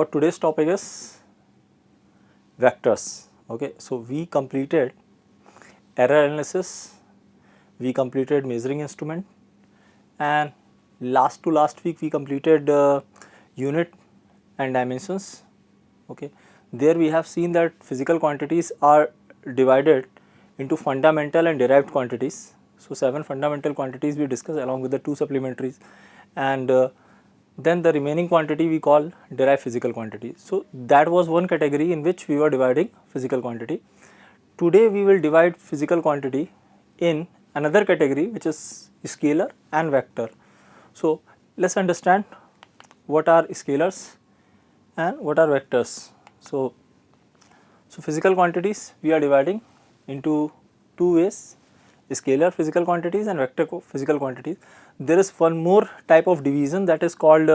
our today's topic is vectors. Okay, so we completed error analysis, we completed measuring instrument, and last week we completed unit and dimensions. Okay, there we have seen that physical quantities are divided into fundamental and derived quantities. So 7 fundamental quantities we discussed along with the 2 supplementaries, and then the remaining quantity we call derived physical quantity. So that was one category in which we were dividing physical quantity. Today we will divide physical quantity in another category, which is scalar and vector. So let's understand what are scalars and what are vectors. So physical quantities we are dividing into two ways: scalar physical quantities and vector physical quantities. There is one more type of division, that is called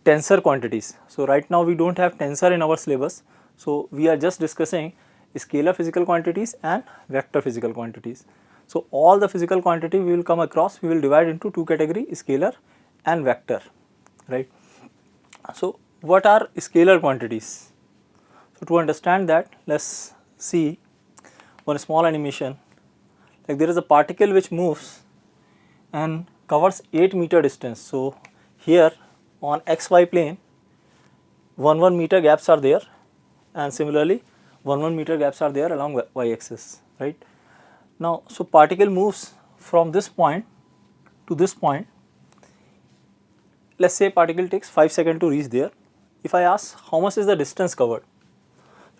tensor quantities. So right now we don't have tensor in our syllabus, so we are just discussing scalar physical quantities and vector physical quantities. So all the physical quantity we will come across, we will divide into two categories, scalar and vector, right? So what are scalar quantities? So to understand that, let's see one small animation. Like there is a particle which moves and covers 8 meter distance. So here on xy plane 1 meter gaps are there, and similarly 1 meter gaps are there along y axis, right? Now so particle moves from this point to this point. Let's say particle takes 5 seconds to reach there. If I ask how much is the distance covered,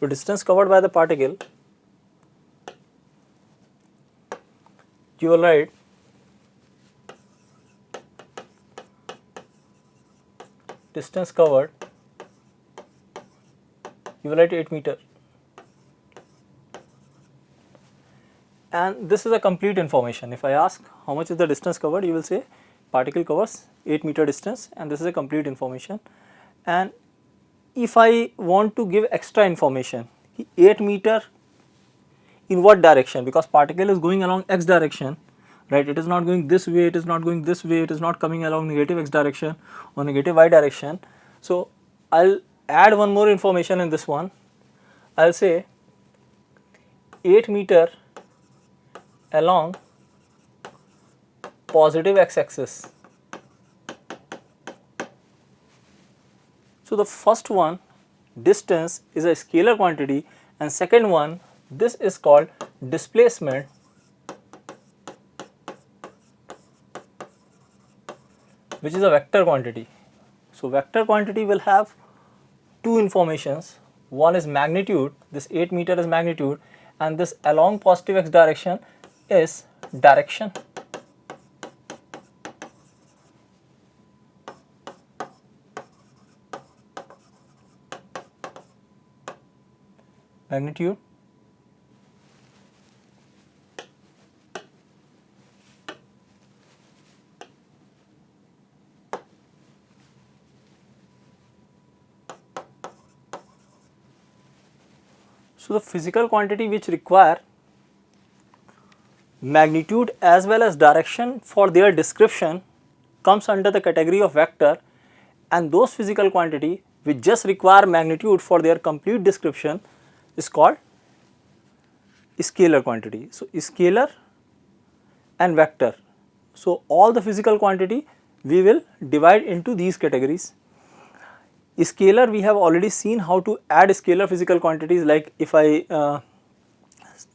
so distance covered by the particle, you will write distance covered, you will write 8 meter, and this is a complete information. If I ask how much is the distance covered, you will say particle covers 8 meter distance, and this is a complete information. And if I want to give extra information, 8 meter in what direction, because particle is going along x direction, right? It is not going this way, it is not going this way, it is not coming along negative x direction or negative y direction. So I'll add one more information in this one. I'll say 8 meter along positive x axis. So the first one, distance, is a scalar quantity, and second one, this is called displacement, which is a vector quantity. So vector quantity will have two informations. One is magnitude, this 8 meter is magnitude, and this along positive x direction is direction. Magnitude so the physical quantity which require magnitude as well as direction for their description comes under the category of vector, and those physical quantity which just require magnitude for their complete description is called scalar quantity. So scalar and vector, so all the physical quantity we will divide into these categories. Scalar, we have already seen how to add scalar physical quantities. Like if I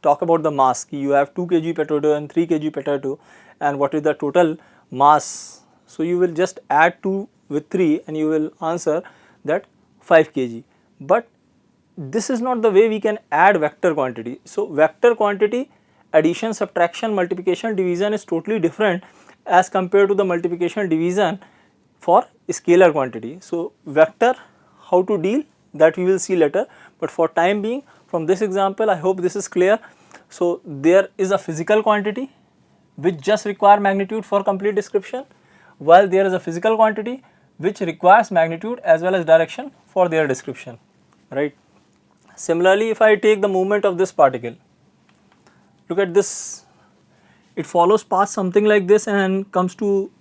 talk about the mass, you have 2 kg potato and 3 kg potato, and what is the total mass? So you will just add 2 with 3 and you will answer that 5 kg. But this is not the way we can add vector quantity. So vector quantity, addition, subtraction, multiplication, division is totally different as compared to the multiplication, division for scalar quantity. So vector, how to deal, that we will see later, but for time being, from this example, I hope this is clear. So there is a physical quantity which just require magnitude for complete description, while there is a physical quantity which requires magnitude as well as direction for their description, right? Similarly, if I take the movement of this particle, look at this, it follows path something like this and comes to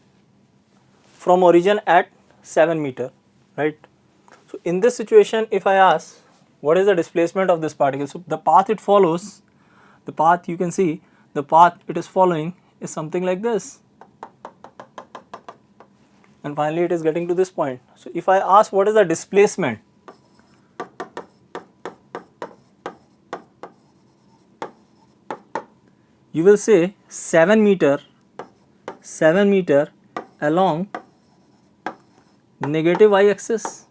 from origin at 7 meter, right? So So in this situation, if I ask what is the displacement of this particle, so the path it follows, the path you can see, the path it is following is something like this, and finally it is getting to this point. So if I ask what is the displacement, you will say 7 meter along negative y-axis.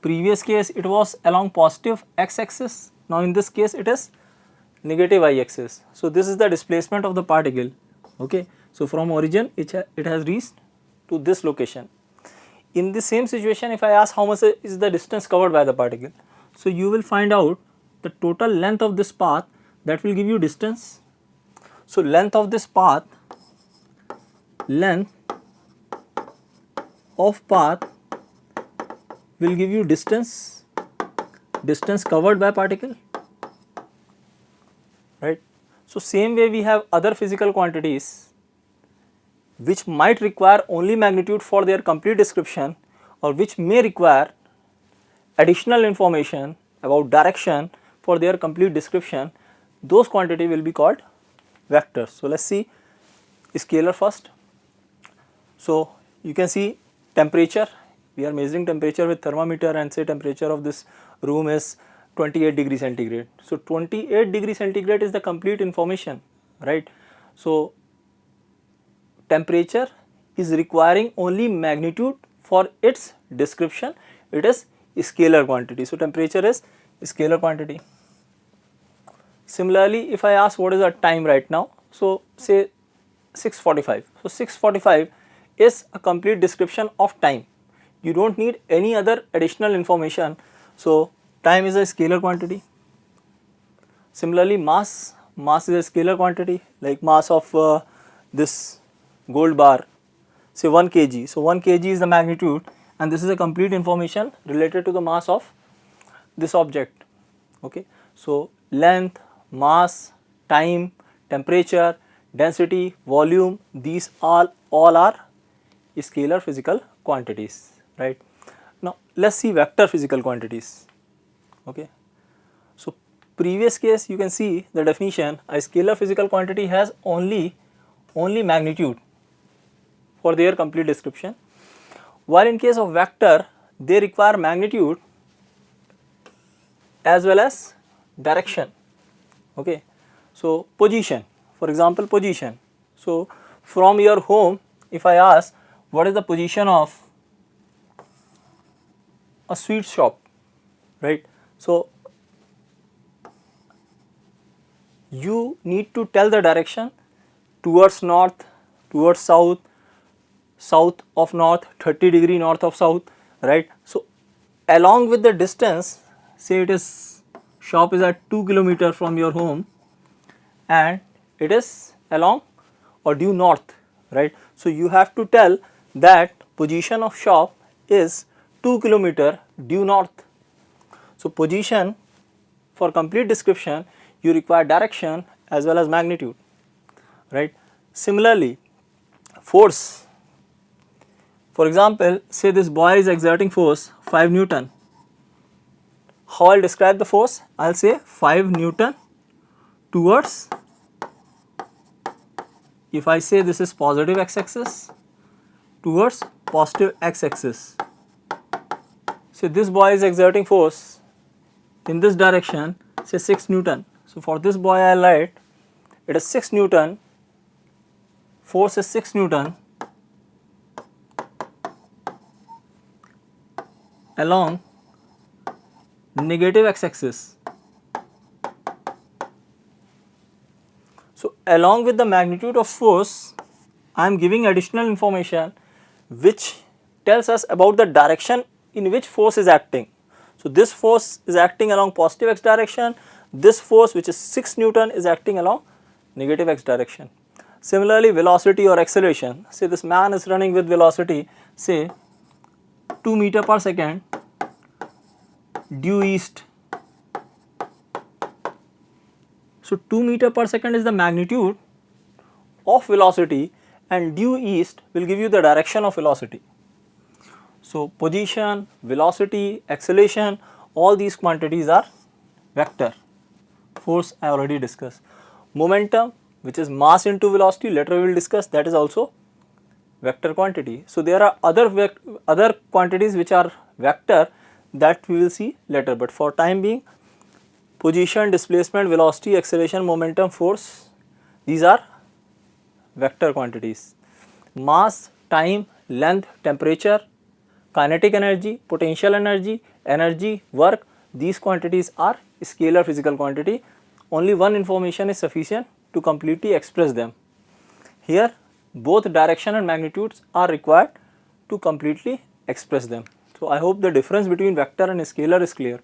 Previous case it was along positive x-axis, now in this case it is negative y-axis. So this is the displacement of the particle. Okay, so from origin it has reached to this location. In the same situation, if I ask how much is the distance covered by the particle, so you will find out the total length of this path, that will give you distance. So length of this path, length of path will give you distance covered by particle, right. So same way we have other physical quantities which might require only magnitude for their complete description, or which may require additional information about direction for their complete description. Those quantity will be called vectors. So let's see scalar first. So you can see temperature, we are measuring temperature with thermometer, and say temperature of this room is 28 degree centigrade. So 28 degree centigrade is the complete information, right. So temperature is requiring only magnitude for its description, it is scalar quantity. So temperature is scalar quantity. Similarly, if I ask what is the time right now, so say 6:45. So 6:45 is a complete description of time. You don't need any other additional information. So time is a scalar quantity. Similarly, mass is a scalar quantity, like mass of this gold bar, say 1 kg. So 1 kg is the magnitude, and this is a complete information related to the mass of this object. Okay. So length, mass, time, temperature, density, volume, these all are scalar physical quantities, right. Now let's see vector physical quantities. Okay. So previous case you can see the definition, a scalar physical quantity has only magnitude for their complete description, while in case of vector they require magnitude as well as direction. Okay. So position, for example position. So from your home, if I ask what is the position of a sweet shop, right. So you need to tell the direction towards north, towards south, south of north, 30 degree north of south, right. So along with the distance, say it is shop is at 2 km from your home and it is along or due north, right. So you have to tell that position of shop is 2 km due north. So position, for complete description you require direction as well as magnitude, right. Similarly, force, for example say this boy is exerting force 5 Newton. How I will describe the force? I will say 5 Newton towards, if I say this is positive x-axis, towards positive x-axis. So this boy is exerting force in this direction, say 6 Newton. So for this boy I will write it is 6 Newton, force is 6 Newton along negative x-axis. So along with the magnitude of force, I am giving additional information which tells us about the direction in which force is acting. So this force is acting along positive x direction, this force which is 6 Newton is acting along negative x direction. Similarly, velocity or acceleration, say this man is running with velocity say 2 meter per second due east. So 2 meter per second is the magnitude of velocity and due east will give you the direction of velocity. So position, velocity, acceleration, all these quantities are vector. Force I already discussed. Momentum, which is mass into velocity, later we will discuss, that is also vector quantity. So there are other quantities which are vector, that we will see later, but for time being, position, displacement, velocity, acceleration, momentum, force, these are vector quantities. Mass, time, length, temperature, kinetic energy, potential energy, energy, work, these quantities are scalar physical quantity. Only one information is sufficient to completely express them. Here both direction and magnitudes are required to completely express them. So I hope the difference between vector and scalar is clear.